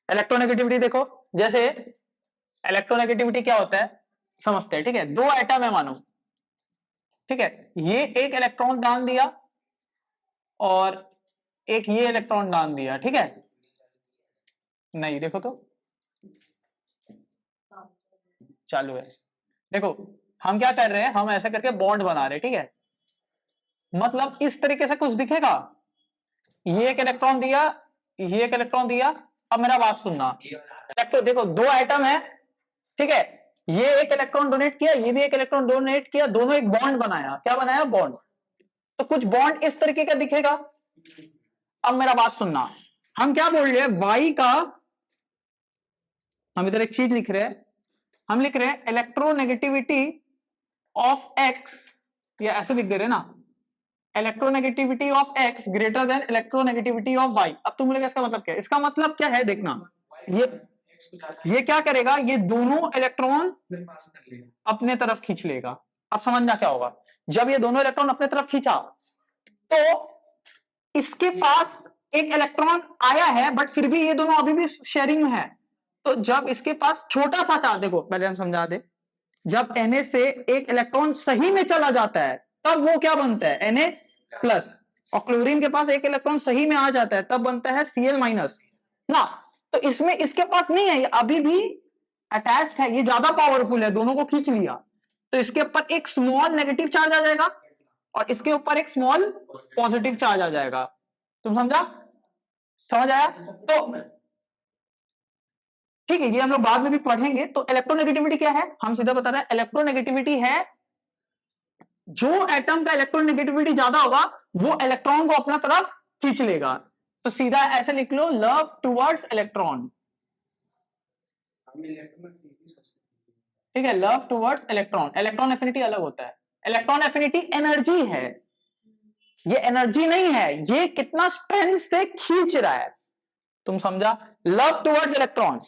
Electronegativity देखो, जैसे electronegativity क्या होता है समझते हैं, ठीक है। दो एटम है मानो, ठीक है, ये एक इलेक्ट्रॉन दान दिया और एक ये इलेक्ट्रॉन दान दिया, ठीक है। नहीं देखो तो चालू है, देखो हम क्या कर रहे हैं, हम ऐसा करके बॉन्ड बना रहे हैं, ठीक है। मतलब इस तरीके से कुछ दिखेगा, ये एक इलेक्ट्रॉन दिया, ये एक इलेक्ट्रॉन दिया। अब मेरा बात सुनना, इलेक्ट्रॉन देखो दो एटम है, ठीक है, ये एक इलेक्ट्रॉन डोनेट किया, ये भी एक इलेक्ट्रॉन डोनेट किया, दोनों एक बॉन्ड बनाया, क्या बनाया, बॉन्ड। तो कुछ बॉन्ड इस तरीके का दिखेगा। अब मेरा बात सुनना, हम क्या बोल रहे हैं, वाई का, हम इधर एक चीज लिख रहे हैं, हम लिख रहे हैं इलेक्ट्रोनेगेटिविटी ऑफ एक्स, या ऐसे लिख दे रहे ना, electronegativity of X greater than electronegativity of Y. अब तुम लोग इसका मतलब क्या है, इसका मतलब क्या है देखना, ये क्या करेगा, ये दोनों इलेक्ट्रॉन अपने तरफ खींच लेगा। अब समझना क्या होगा, जब ये दोनों इलेक्ट्रॉन अपने तरफ खींचा तो इसके पास एक इलेक्ट्रॉन आया है, बट फिर भी ये दोनों अभी भी शेयरिंग में है। तो जब इसके पास छोटा सा चार्ज, देखो पहले हम समझा दे, जब Na से एक इलेक्ट्रॉन सही में चला जाता है तब वो क्या बनता है, Na प्लस, और क्लोरीन के पास एक इलेक्ट्रॉन सही में आ जाता है तब बनता है Cl माइनस ना। तो इसमें इसके पास नहीं है, ये अभी भी अटैच्ड है, ये ज्यादा पावरफुल है, दोनों को खींच लिया, तो इसके ऊपर एक स्मॉल नेगेटिव चार्ज आ जाएगा और इसके ऊपर एक स्मॉल पॉजिटिव चार्ज आ जाएगा। तुम समझा, समझ आया? तो ठीक है, ये हम लोग बाद में भी पढ़ेंगे। तो इलेक्ट्रोनेगेटिविटी क्या है, हम सीधा बता रहे हैं, इलेक्ट्रोनेगेटिविटी है जो एटम का इलेक्ट्रोनेगेटिविटी ज्यादा होगा वो इलेक्ट्रॉन को अपना तरफ खींच लेगा। तो सीधा ऐसे लिख लो, लव टुवर्ड्स इलेक्ट्रॉन, ठीक है, love towards electron. Electron affinity अलग होता है, इलेक्ट्रॉन एफिनिटी एनर्जी है, ये एनर्जी नहीं है, ये कितना स्ट्रेंथ से खींच रहा है। तुम समझा, love towards electron,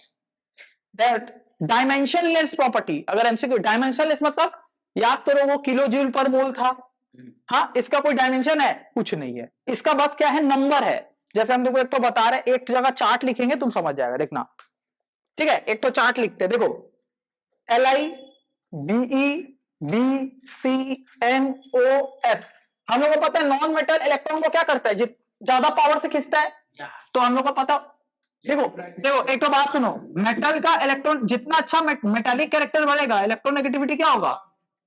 that dimensionless property. अगर एमसीक्यू, डायमेंशनलेस मतलब याद करो वो किलो जूल पर मोल था, हाँ, इसका कोई डायमेंशन है, कुछ नहीं है, इसका बस क्या है, नंबर है। जैसे हम देखो एक तो बता रहे, एक जगह चार्ट लिखेंगे तुम समझ जाएगा, देखना, ठीक है। एक तो चार्ट लिखते, देखो LiBeBCNOF, हम लोग को पता है नॉन मेटल इलेक्ट्रॉन को क्या करता है, ज्यादा पावर से खींचता है, तो हम लोग को पता। देखो देखो एक तो बात सुनो, मेटल का इलेक्ट्रॉन जितना अच्छा मेटालिक कैरेक्टर बढ़ेगा, इलेक्ट्रोनेगेटिविटी क्या होगा,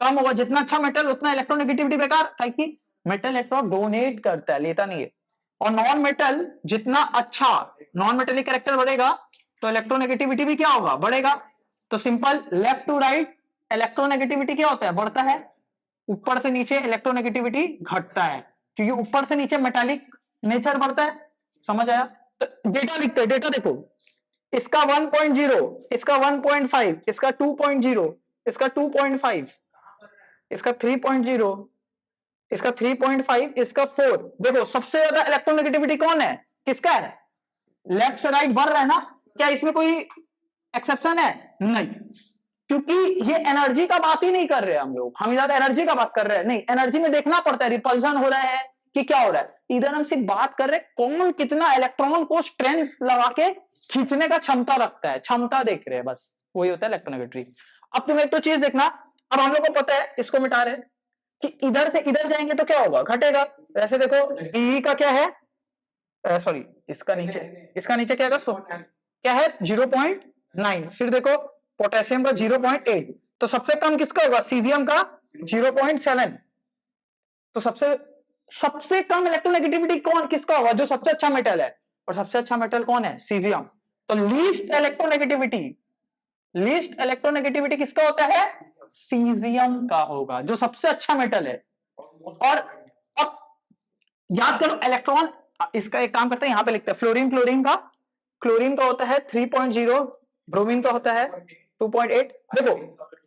कम होगा। जितना अच्छा मेटल उतना इलेक्ट्रोनेगेटिविटी बेकार, ताकि मेटल इलेक्ट्रॉन डोनेट करता है, लेता नहीं है। और नॉन मेटल जितना अच्छा नॉन मेटेलिक कैरेक्टर बढ़ेगा तो इलेक्ट्रोनेगेटिविटी भी क्या होगा, बढ़ेगा। तो simple, left to right electronegativity क्या होता है, बढ़ता है, ऊपर से नीचे इलेक्ट्रोनेगेटिविटी घटता है, क्योंकि ऊपर से नीचे मेटालिक नेचर बढ़ता है। समझ आया? तो डेटा लिखते हैं, डेटा देखो, इसका 1.0, इसका 1.5, इसका 2.0, इसका 2.5, इसका 3.0, इसका 3.5, इसका 4। देखो सबसे ज्यादा इलेक्ट्रोनेगेटिविटी कौन है, किसका है, लेफ्ट से राइट बढ़ रहा है ना। क्या इसमें कोई एक्सेप्शन है, नहीं, क्योंकि ये एनर्जी का बात ही नहीं कर रहे हम लोग, हम ज्यादा एनर्जी का बात कर रहे हैं, नहीं, एनर्जी में देखना पड़ता है रिपल्सन हो रहा है कि क्या हो रहा है। इधर हम सिर्फ बात कर रहे हैं कौन कितना इलेक्ट्रॉन को स्ट्रेंथ लगा के खींचने का क्षमता रखता है, क्षमता देख रहे हैं, बस वही होता है इलेक्ट्रोनेगेटिविटी। अब तुम एक तो चीज देखना, अब हम लोग को पता है, इसको मिटा रहे कि इधर से इधर जाएंगे तो क्या होगा, घटेगा। वैसे देखो डी का क्या है, सॉरी इसका नीचे क्या है, क्या है 0.9, फिर देखो पोटेशियम का 0.8, तो सबसे कम किसका होगा, सीजियम का 0.7। तो सबसे कम इलेक्ट्रोनेगेटिविटी कौन किसका होगा, जो सबसे अच्छा मेटल है, और सबसे अच्छा मेटल कौन है, सीजियम। तो लीस्ट इलेक्ट्रोनेगेटिविटी किसका होता है, सीजियम का होगा, जो सबसे अच्छा मेटल है। और अब याद करो इलेक्ट्रॉन, इसका एक काम करते हैं, यहां पे लिखते हैं क्लोरीन का होता है 3.0, ब्रोमीन का होता है 2.8। देखो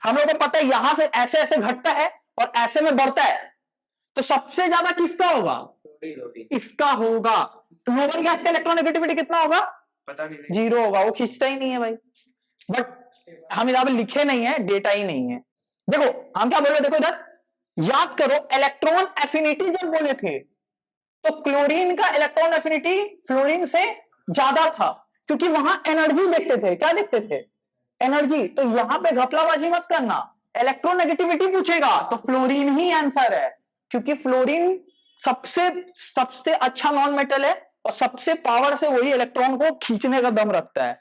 हम लोग को पता है यहां से ऐसे ऐसे घटता है और ऐसे में बढ़ता है, तो सबसे ज्यादा किसका होगा, इसका होगा। नोबल गैस का इलेक्ट्रोनेगेटिविटी कितना होगा, पता नहीं, 0 होगा, वो खींचता ही नहीं है भाई, बट हम यहां पे लिखे नहीं है, डेटा ही नहीं है। देखो हम क्या बोल रहे हैं, देखो इधर याद करो, इलेक्ट्रॉन एफिनिटी जब बोले थे तो क्लोरीन का इलेक्ट्रॉन एफिनिटी फ्लोरीन से ज्यादा था, क्योंकि वहां एनर्जी देखते थे, क्या देखते थे, एनर्जी। तो यहां पे घपलाबाजी मत करना, इलेक्ट्रोनेगेटिविटी पूछेगा तो फ्लोरीन ही आंसर है, क्योंकि फ्लोरीन सबसे सबसे अच्छा नॉन मेटल है और सबसे पावर से वही इलेक्ट्रॉन को खींचने का दम रखता है।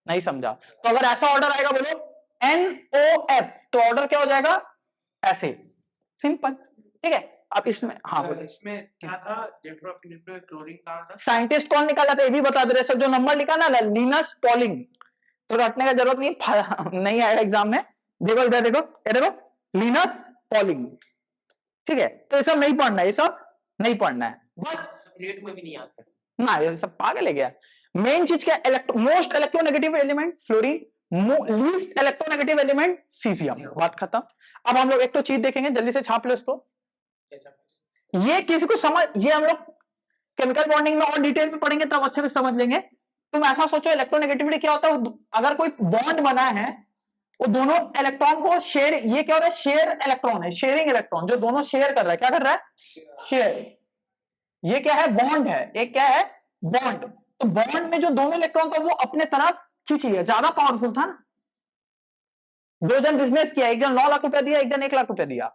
नहीं समझा? तो अगर ऐसा ऑर्डर आएगा बोलो NOF, तो ऑर्डर क्या हो जाएगा ऐसे, सिंपल। ठीक है, आप इसमें हाँ बोलो। इसमें क्या था, क्लोरीन कहा था, साइंटिस्ट कौन निकाला था ये भी बता दे रहे सर। जो नंबर लिखा ना लिनस पॉलिंग, तो रटने का जरूरत नहीं, नहीं आएगा एग्जाम में। देखो इधर देखो, ये देखो लिनस पॉलिंग। ठीक है, तो ये सब नहीं पढ़ना है, ये सब नहीं पढ़ना है बस। प्लेट में भी नहीं आता ना, ये सब पागल है क्या। मेन चीज क्या, most electronegative element fluorine, least electronegative element caesium, बात खत्म। अब हम लोग एक तो चीज देखेंगे, जल्दी से छाप लो इसको। ये किसी को समझ, ये हम लोग केमिकल बॉन्डिंग में और डिटेल में पढ़ेंगे तब अच्छे से समझ लेंगे। तुम ऐसा सोचो इलेक्ट्रोनेगेटिविटी क्या होता है, अगर कोई बॉन्ड बना है वो दोनों इलेक्ट्रॉन को शेयर, ये क्या हो रहा है, शेयर इलेक्ट्रॉन है, शेयरिंग इलेक्ट्रॉन, जो दोनों शेयर कर रहा है, क्या कर रहा है, शेयर। ये क्या है, बॉन्ड है, एक क्या है, बॉन्ड। तो बॉन्ड में जो दोनों इलेक्ट्रॉन था वो अपने तरफ खींच लिया, ज्यादा पावरफुल था ना। दो जन बिजनेस किया, एक जन 9 लाख रुपया दिया, एक जन 1 लाख रुपया दिया,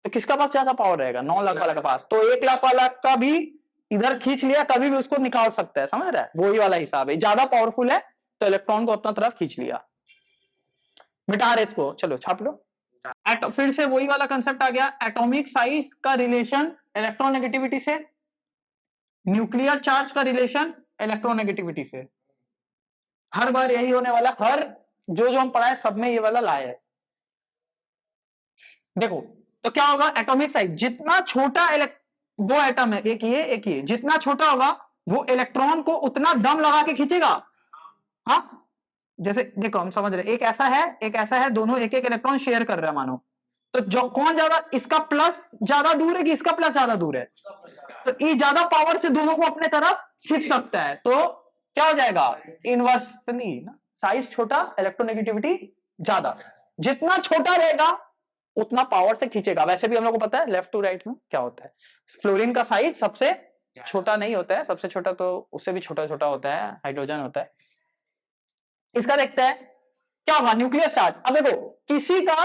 तो किसका पास ज्यादा पावर रहेगा, 9 लाख वाला के पास। तो 1 लाख वाला का भी इधर खींच लिया, कभी भी उसको निकाल सकता है, समझ रहा है, वही वाला हिसाब है, ज्यादा पावरफुल है तो इलेक्ट्रॉन को अपना तरफ खींच लिया। मिटा रहे इसको, चलो छाप लो। फिर से वही वाला कंसेप्ट आ गया, एटॉमिक साइज का रिलेशन इलेक्ट्रोनेगेटिविटी से, न्यूक्लियर चार्ज का रिलेशन इलेक्ट्रोनेगेटिविटी से। हर बार यही होने वाला, हर जो हम पढ़ाए सब में ये वाला लाए है। देखो तो क्या होगा, एटॉमिक साइज, जितना छोटा दो एटम है, एक ये, जितना छोटा होगा वो इलेक्ट्रॉन को उतना दम लगा के खींचेगा। हाँ, जैसे देखो हम समझ रहे, एक ऐसा है एक ऐसा है, दोनों एक एक इलेक्ट्रॉन शेयर कर रहे हैं मानो, तो जो कौन ज्यादा, इसका प्लस ज्यादा दूर है कि इसका प्लस ज्यादा दूर है, तो ये ज्यादा पावर से दोनों को अपने तरफ खींच सकता है, तो क्या हो जाएगा, इनवर्सली ना, साइज छोटा इलेक्ट्रोनेगेटिविटी ज्यादा, जितना छोटा रहेगा उतना पावर से खींचेगा। वैसे भी हम लोग को पता है लेफ्ट टू राइट में क्या होता है, फ्लोरीन का साइज सबसे छोटा नहीं होता है, सबसे छोटा तो उससे भी छोटा छोटा होता है, हाइड्रोजन होता है। इसका देखते हैं क्या होगा, न्यूक्लियर चार्ज। अब देखो किसी का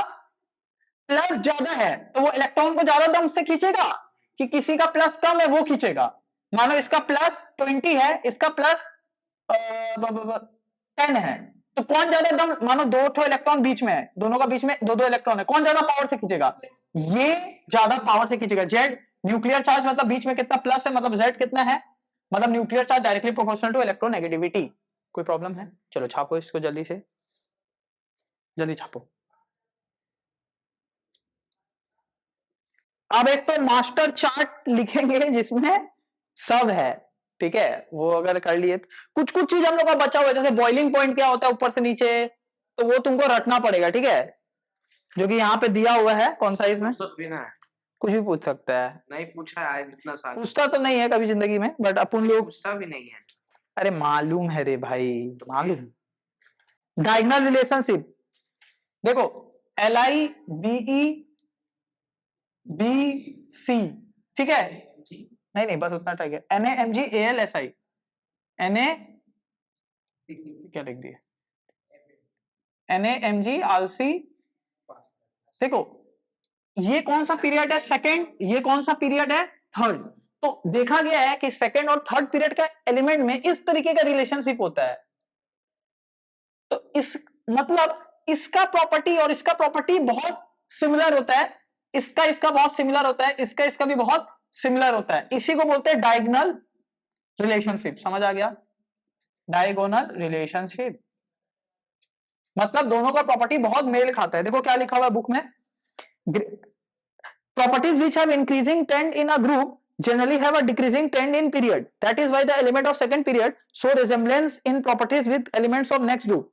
प्लस ज्यादा है तो वो इलेक्ट्रॉन को ज्यादा दम से खींचेगा, कि किसी का प्लस कम है वो खींचेगा। मानो इसका प्लस 20 है, इसका प्लस 10 है, तो कौन ज्यादा दम, मानो दो ठो इलेक्ट्रॉन बीच में है, दोनों का बीच में दो दो इलेक्ट्रॉन है, कौन ज्यादा पावर से खींचेगा, ये ज्यादा पावर से खींचेगा। जेड न्यूक्लियर चार्ज मतलब बीच में कितना प्लस है, मतलब जेड कितना है, मतलब nuclear charge directly proportional to electronegativity. कोई प्रॉब्लम है, चलो छापो इसको जल्दी से, जल्दी छापो। अब एक तो मास्टर चार्ट लिखेंगे जिसमें सब है, ठीक है, वो अगर कर लिए कुछ कुछ चीज हम लोग का बचा हुआ है, जैसे बॉइलिंग पॉइंट क्या होता है ऊपर से नीचे, तो वो तुमको रटना पड़ेगा, ठीक है, जो कि यहाँ पे दिया हुआ है। कौन सा इसमें कुछ भी पूछ सकता है, नहीं पूछा है इतना साल, पूछता तो नहीं है कभी जिंदगी में, बट अपन लोग पूछता भी नहीं है। अरे मालूम है रे भाई, मालूम। डायगोनल रिलेशनशिप देखो, LIBE ठीक है, नहीं बस उतना ठीक है, NaMgAlSi, Na क्या लिख दिए, NaMgAlC। देखो ये कौन सा पीरियड है, सेकंड, ये कौन सा पीरियड है, थर्ड। तो देखा गया है कि सेकंड और थर्ड पीरियड का एलिमेंट में इस तरीके का रिलेशनशिप होता है, तो इस मतलब इसका प्रॉपर्टी और इसका प्रॉपर्टी बहुत सिमिलर होता है, इसका बहुत सिमिलर होता है, इसका भी बहुत सिमिलर होता है, इसी को बोलते हैं डायगोनल रिलेशनशिप। समझ आ गया, डायगोनल रिलेशनशिप मतलब दोनों का प्रॉपर्टी बहुत मेल खाता है। देखो क्या लिखा हुआ है बुक में, properties which have increasing trend in a group generally have a decreasing trend in period, that is why the element of second period show resemblance in properties with elements of next group।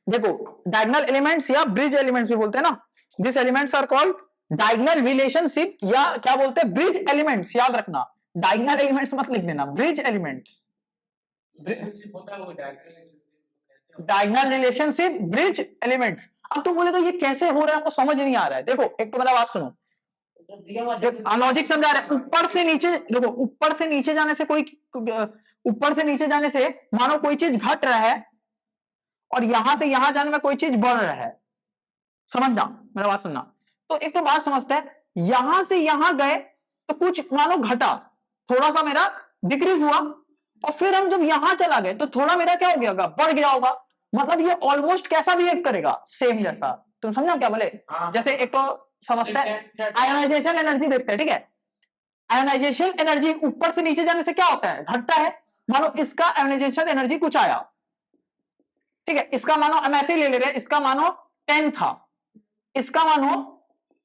देखो diagonal elements या bridge elements भी बोलते हैं ना, these elements are called diagonal relationship या क्या बोलते हैं, bridge elements। याद रखना, diagonal elements मत लिख देना, bridge elements, diagonal relationship bridge elements। अब तुम बोले तो ये कैसे हो रहा है, हमको समझ नहीं आ रहा है। देखो एक तो मेरा बात सुनो, लॉजिक समझा रहा है, ऊपर से नीचे देखो, ऊपर से नीचे जाने से कोई ऊपर से नीचे जाने से मानो कोई चीज घट रहा है और यहां से यहां जाने में कोई चीज बढ़ रहा है। समझना, मेरा बात सुनना। तो एक तो बात समझते हैं, यहां से यहां गए तो कुछ मानो घटा, थोड़ा सा मेरा डिक्रीज हुआ, और फिर हम जब यहां चला गए तो थोड़ा मेरा क्या हो गया होगा, बढ़ गया होगा। मतलब ये ऑलमोस्ट कैसा बिहेव करेगा, सेम जैसा। तुम समझा क्या बोले? जैसे एक तो समझते हैं आयोनाइजेशन एनर्जी देखते हैं, ठीक है। आयोनाइजेशन एनर्जी ऊपर से नीचे जाने से क्या होता है, घटता है। मानो इसका आयोनाइजेशन एनर्जी कुछ आया, ठीक है, इसका मानो हम ऐसे ही ले रहे हैं, इसका मानो 10 था, इसका मानो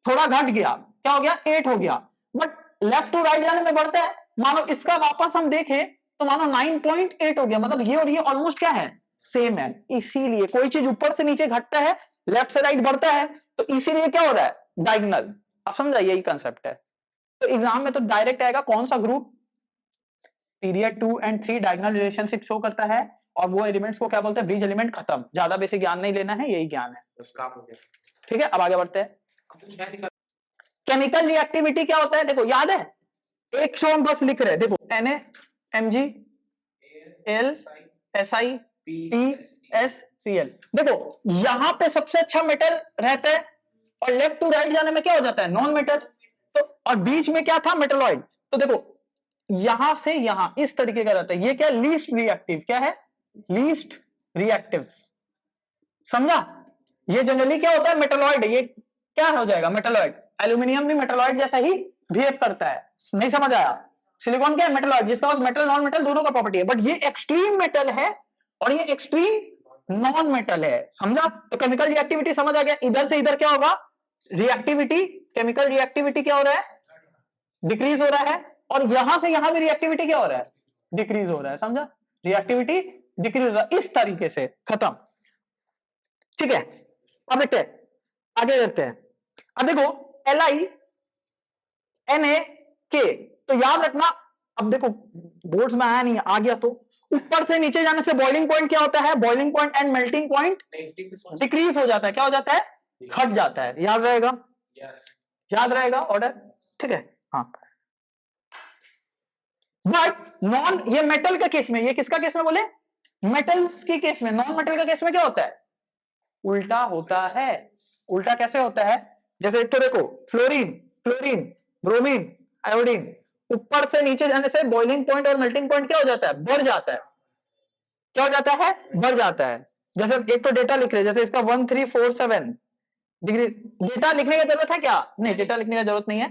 थोड़ा घट गया, क्या हो गया, 8 हो गया। बट लेफ्ट टू राइट जाने में बढ़ता है, मानो इसका वापस हम देखें तो मानो 9.8 हो गया। मतलब ये और ये ऑलमोस्ट क्या है, सेम है। इसीलिए कोई चीज ऊपर से नीचे घटता है, लेफ्ट से राइट बढ़ता है, तो इसीलिए क्या हो रहा है, डायगोनल। आप समझा, यही कंसेप्ट है। तो एग्जाम में तो डायरेक्ट आएगा कौन सा group, period 2 and 3 diagonal relationship show करता है, और वो एलिमेंट्स को क्या बोलते हैं, ब्रिज एलिमेंट। खत्म, ज्यादा बेसिक ज्ञान नहीं लेना है, यही ज्ञान है। ठीक है, अब आगे बढ़ते हैं। केमिकल रिएक्टिविटी क्या होता है, देखो याद है, एक शो हम बस लिख रहे हैं, देखो Na Mg Al Si PSCl। देखो यहां पे सबसे अच्छा मेटल रहता है, और लेफ्ट टू राइट जाने में क्या हो जाता है, नॉन मेटल। तो और बीच में क्या था, मेटलॉइड। तो देखो यहां से यहां इस तरीके का रहता है, ये क्या, लीस्ट रिएक्टिव। क्या है, लीस्ट रिएक्टिव। समझा, ये जनरली क्या होता है, मेटलॉइड है। ये क्या हो जाएगा, मेटलॉइड। एल्यूमिनियम भी मेटलॉइड जैसा ही बिहेव करता है। नहीं समझ आया? सिलिकॉन क्या है, मेटलॉइड, जिसका मेटल नॉन मेटल दोनों का प्रॉपर्टी है। बट ये एक्सट्रीम मेटल है और ये एक्सट्रीम नॉन मेटल है। समझा? तो केमिकल रिएक्टिविटी समझ आ गया। इधर से इधर क्या होगा, रिएक्टिविटी, केमिकल रिएक्टिविटी क्या हो रहा है, डिक्रीज हो रहा है। और यहां से यहां भी रिएक्टिविटी क्या हो रहा है, डिक्रीज हो रहा है। समझा, रिएक्टिविटी डिक्रीज हो रहा है इस तरीके से। खत्म, ठीक है। अब देखते हैं, आगे देखते हैं। अब देखो LiNaK, तो याद रखना। अब देखो बोर्ड्स में आया नहीं, आ गया तो ऊपर से नीचे जाने से बॉइलिंग पॉइंट क्या होता है, boiling point and melting point decrease हो जाता है। क्या हो जाता है, घट जाता है। याद रहेगा, याद रहेगा ऑर्डर, ठीक है। हाँ, बट नॉन, ये मेटल का केस में, ये किसका केस में बोले, मेटल्स के केस में। नॉन मेटल का केस में क्या होता है, उल्टा होता है। उल्टा कैसे होता है, जैसे एक तो देखो फ्लोरीन, क्लोरीन, ब्रोमीन, आयोडीन, ऊपर से नीचे जाने से बॉइलिंग पॉइंट और मेल्टिंग पॉइंट क्या हो जाता है, बढ़ जाता है। क्या हो जाता है, बढ़ जाता है। जैसे एक तो डेटा लिख रहे हैं, जैसे इसका 1347 डिग्री। डेटा लिखने की जरूरत है क्या, नहीं, डेटा लिखने की जरूरत नहीं है,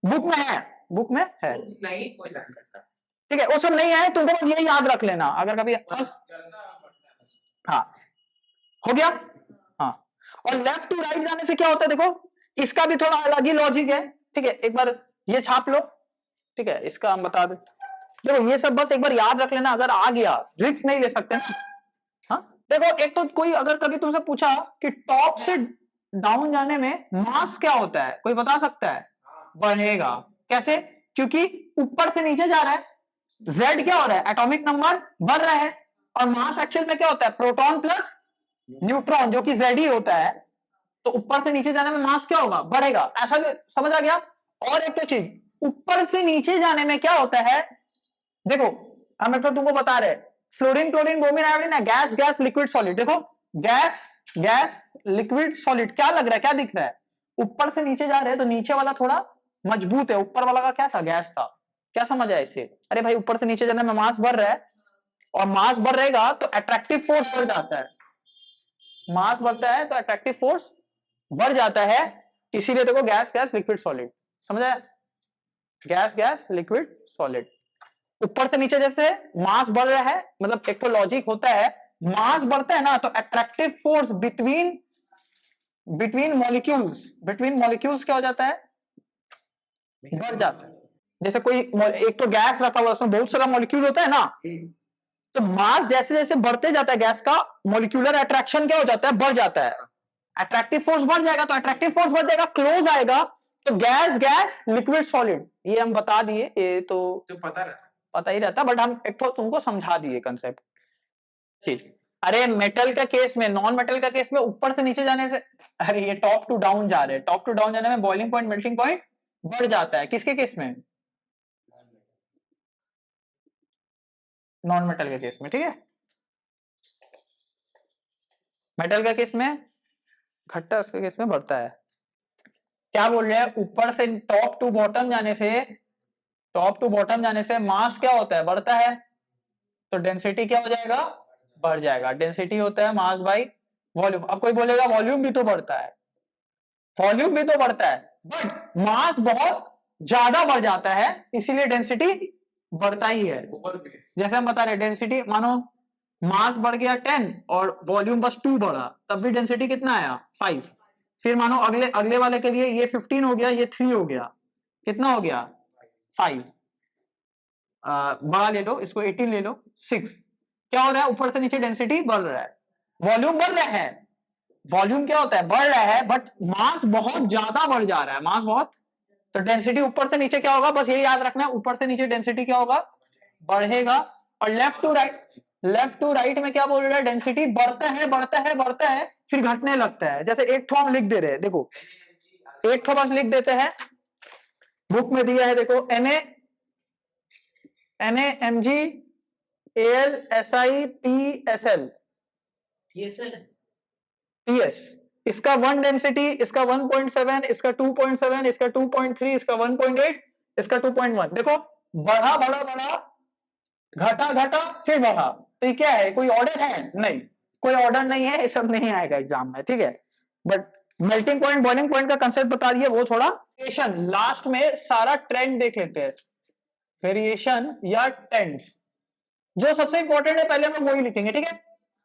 बुक में है, बुक में है, नहीं कोई नहीं करता। ठीक है। वो सब नहीं है, तुमको बस ये याद रख लेना अगर कभी। हाँ, हो गया। हाँ, और लेफ्ट टू राइट जाने से क्या होता है, देखो इसका भी थोड़ा अलग ही लॉजिक है, ठीक है। एक बार ये छाप लो, ठीक है, इसका हम बता दें। देखो ये सब बस एक बार याद रख लेना, अगर आ गया रिस्क नहीं ले सकते ना। हाँ, देखो एक तो कोई अगर कभी तुमसे पूछा कि टॉप से डाउन जाने में मास क्या होता है, कोई बता सकता है, बढ़ेगा। कैसे, क्योंकि ऊपर से नीचे जा रहा है, Z क्या हो रहा है, एटॉमिक नंबर बढ़ रहा है, और मास एक्चुअल में क्या होता है, प्रोटॉन प्लस न्यूट्रॉन, जो कि Z ही होता है। तो ऊपर से नीचे जाने में मास क्या होगा, बढ़ेगा। ऐसा समझ आ गया। और एक तो चीज, ऊपर से नीचे जाने में क्या होता है, देखो हम एक तो तुमको बता रहे, फ्लोरीन, क्लोरीन, ब्रोमीन, आयोडीन है, गैस, गैस, लिक्विड, सॉलिड। देखो गैस, गैस, लिक्विड, सॉलिड, क्या लग रहा है, क्या दिख रहा है, ऊपर से नीचे जा रहे हैं तो नीचे वाला थोड़ा मजबूत है, ऊपर वाला का क्या था, गैस था। क्या समझ आया इससे, अरे भाई ऊपर से नीचे जाने में मास बढ़ रहा है, और मास बढ़ रहेगा तो अट्रैक्टिव फोर्स बढ़ जाता है। मास बढ़ता है तो अट्रैक्टिव फोर्स बढ़ जाता है, इसीलिए देखो गैस, गैस, लिक्विड, सॉलिड। समझ आया, गैस, गैस, लिक्विड, सॉलिड। ऊपर से नीचे जैसे मास बढ़ रहा है, मतलब एक तो लॉजिक होता है, मास बढ़ता है ना तो अट्रैक्टिव फोर्स बिटवीन मॉलिक्यूल्स, क्या हो जाता है, बढ़ जाता है। जैसे कोई एक तो गैस रखा हुआ, उसमें बहुत सारा मॉलिक्यूल होता है ना, तो मास जैसे जैसे बढ़ते जाता है गैस का, मॉलिक्यूलर अट्रैक्शन क्या हो जाता है, बढ़ जाता है। अट्रैक्टिव फोर्स बढ़ जाएगा तो अट्रैक्टिव फोर्स बढ़ जाएगा, क्लोज आएगा तो गैस, गैस, लिक्विड, सॉलिड। ये हम बता दिए, ये तो पता ही रहता, बट हम एक तो तुमको समझा दिए कंसेप्ट। ठीक, अरे मेटल का केस में, नॉन मेटल का केस में ऊपर से नीचे जाने से, अरे ये टॉप टू डाउन जा रहे हैं, टॉप टू डाउन जाने में बॉइलिंग पॉइंट, मेल्टिंग पॉइंट बढ़ जाता है। किसके केस में, नॉन मेटल के केस में, ठीक है। मेटल के केस में घटता है, उसके केस में बढ़ता है। क्या बोल रहे हैं, ऊपर से टॉप टू बॉटम जाने से मास क्या होता है, बढ़ता है, तो डेंसिटी क्या हो जाएगा, बढ़ जाएगा। डेंसिटी होता है मास बाई वॉल्यूम। अब कोई बोलेगा वॉल्यूम भी तो बढ़ता है, वॉल्यूम भी तो बढ़ता है, बट मास बहुत ज्यादा बढ़ जाता है, इसीलिए डेंसिटी बढ़ता ही है। जैसे हम बता रहे डेंसिटी, मानो मास बढ़ गया 10 और वॉल्यूम बस 2 बढ़ा, तब भी डेंसिटी कितना आया 5। फिर मानो अगले वाले के लिए ये 15 हो गया, ये 3 हो गया, कितना हो गया 5। बड़ा ले लो, इसको 18 ले लो, 6। क्या हो रहा है, ऊपर से नीचे डेंसिटी बढ़ रहा है, वॉल्यूम बढ़ रहा है। वॉल्यूम क्या होता है, बढ़ रहा है, बट मास बहुत ज्यादा बढ़ जा रहा है, मास बहुत, तो डेंसिटी ऊपर से नीचे क्या होगा, बस ये याद रखना है, ऊपर से नीचे डेंसिटी क्या होगा, बढ़ेगा। और लेफ्ट टू राइट में क्या बोल रहा है, डेंसिटी बढ़ता है, फिर घटने लगता है। जैसे एक ठो हम लिख दे रहे हैं, देखो एक ठो बस लिख देते हैं, बुक में दिया है, देखो NaMgAlSiPsL PS, इसका 1 डेंसिटी, इसका 1.7, इसका 2.7, इसका 2.3, इसका 1.8, इसका 2.1। देखो बढ़ा घटा फिर बढ़ा, तो ये क्या है, कोई ऑर्डर है, नहीं कोई ऑर्डर नहीं है, ये सब नहीं आएगा एग्जाम में, ठीक है। But melting point boiling point का कंसेप्ट बता दिए, वो थोड़ा वेरिएशन लास्ट में सारा ट्रेंड देख लेते हैं, वेरिएशन या ट्रेंड्स। जो सबसे इंपॉर्टेंट है पहले हम लोग वही लिखेंगे, ठीक है।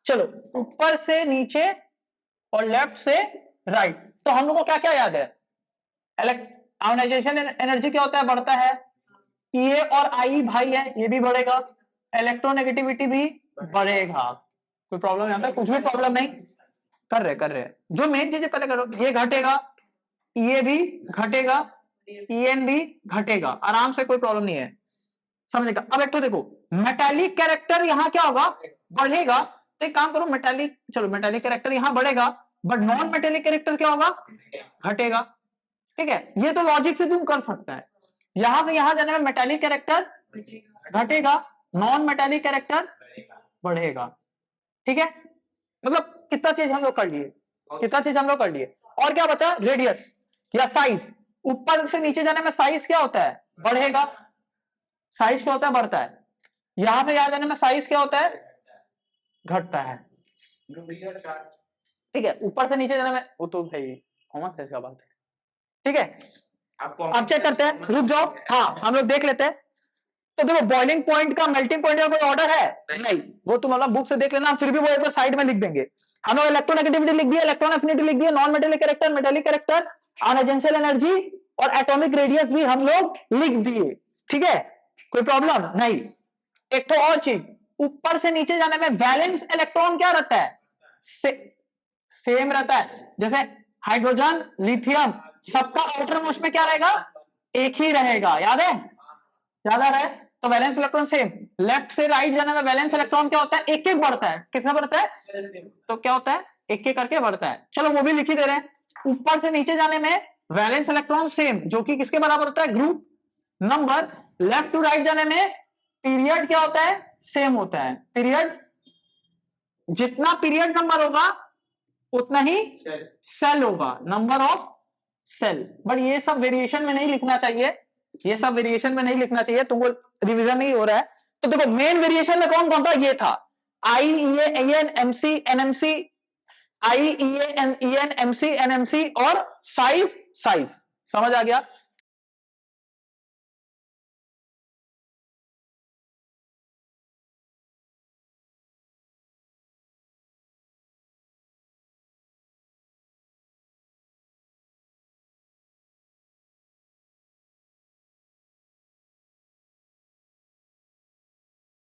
चलो ऊपर से नीचे और लेफ्ट से राइट, तो हम लोग को क्या क्या याद है, आयोनाइजेशन एनर्जी क्या होता है, बढ़ता है। ये और आई भाई है, ये भी बढ़ेगा, इलेक्ट्रोनेगेटिविटी भी बढ़ेगा। कोई प्रॉब्लम यहाँ पे, कुछ भी प्रॉब्लम नहीं, कर रहे जो मेन चीजें पहले करो। ये घटेगा, ये भी घटेगा, EN भी घटेगा, आराम से, कोई प्रॉब्लम नहीं है, समझेगा। अब एक तो देखो मेटालिक कैरेक्टर यहाँ क्या होगा, बढ़ेगा, तो एक काम करो मेटालिक, चलो मेटालिक कैरेक्टर यहाँ बढ़ेगा, बट नॉन मेटालिक कैरेक्टर क्या होगा, घटेगा, ठीक है। ये तो लॉजिक से तुम कर सकता है, यहां से यहां जाने में मेटालिक कैरेक्टर घटेगा, नॉन मेटालिक कैरेक्टर बढ़ेगा, ठीक है। मतलब कितना चीज हम लोग कर लिए, और क्या बचा, रेडियस या साइज। ऊपर से नीचे जाने में साइज क्या होता है, बढ़ेगा, साइज क्या होता है, बढ़ता है। यहां से यहां जाने में साइज क्या होता है, घटता है, ठीक है। ऊपर से नीचे जाने में, वो तो भाई कॉमन सेंस का बात है, ठीक है। अब चेक करते हैं, रुक जाओ, हाँ हम लोग देख लेते हैं। तो देखो बॉइलिंग पॉइंट का मेल्टिंग पॉइंट का कोई ऑर्डर है नहीं, वो तुम मतलब बुक से देख लेना, फिर भी वो एक बार साइड में लिख देंगे। हम लोग इलेक्ट्रोनेगेटिविटी लिख दिया, इलेक्ट्रॉन एफिनिटी लिख दिया, non metallic character, metallic character, ionisation energy और एटॉमिक रेडियस भी हम लोग लिख दिए, ठीक है, कोई प्रॉब्लम नहीं। एक तो और चीज, ऊपर से नीचे जाने में वैलेंस इलेक्ट्रॉन क्या रहता है, सेम रहता है। जैसे हाइड्रोजन, लिथियम, सबका आउटर मोस्ट में क्या रहेगा, एक ही रहेगा, याद है, याद आ रहा है। तो वैलेंस इलेक्ट्रॉन सेम। लेफ्ट से राइट जाने में वैलेंस इलेक्ट्रॉन क्या होता है, एक एक बढ़ता है, कितना बढ़ता है, तो क्या होता है, एक एक करके बढ़ता है। चलो वो भी लिख ही दे रहे हैं। ऊपर से नीचे जाने में वैलेंस इलेक्ट्रॉन सेम, जो कि किसके बराबर होता है, group number. Left to right जाने में पीरियड क्या होता है, सेम होता है, पीरियड, जितना पीरियड नंबर होगा उतना ही सेल होगा, नंबर ऑफ सेल। बट ये सब वेरिएशन में नहीं लिखना चाहिए, ये सब वेरिएशन में नहीं लिखना चाहिए, तुमको रिवीजन नहीं हो रहा है। तो देखो मेन वेरिएशन में कौन कौन था, ये था IEA MC NMC, IEA EN MC NMC और साइज, समझ आ गया।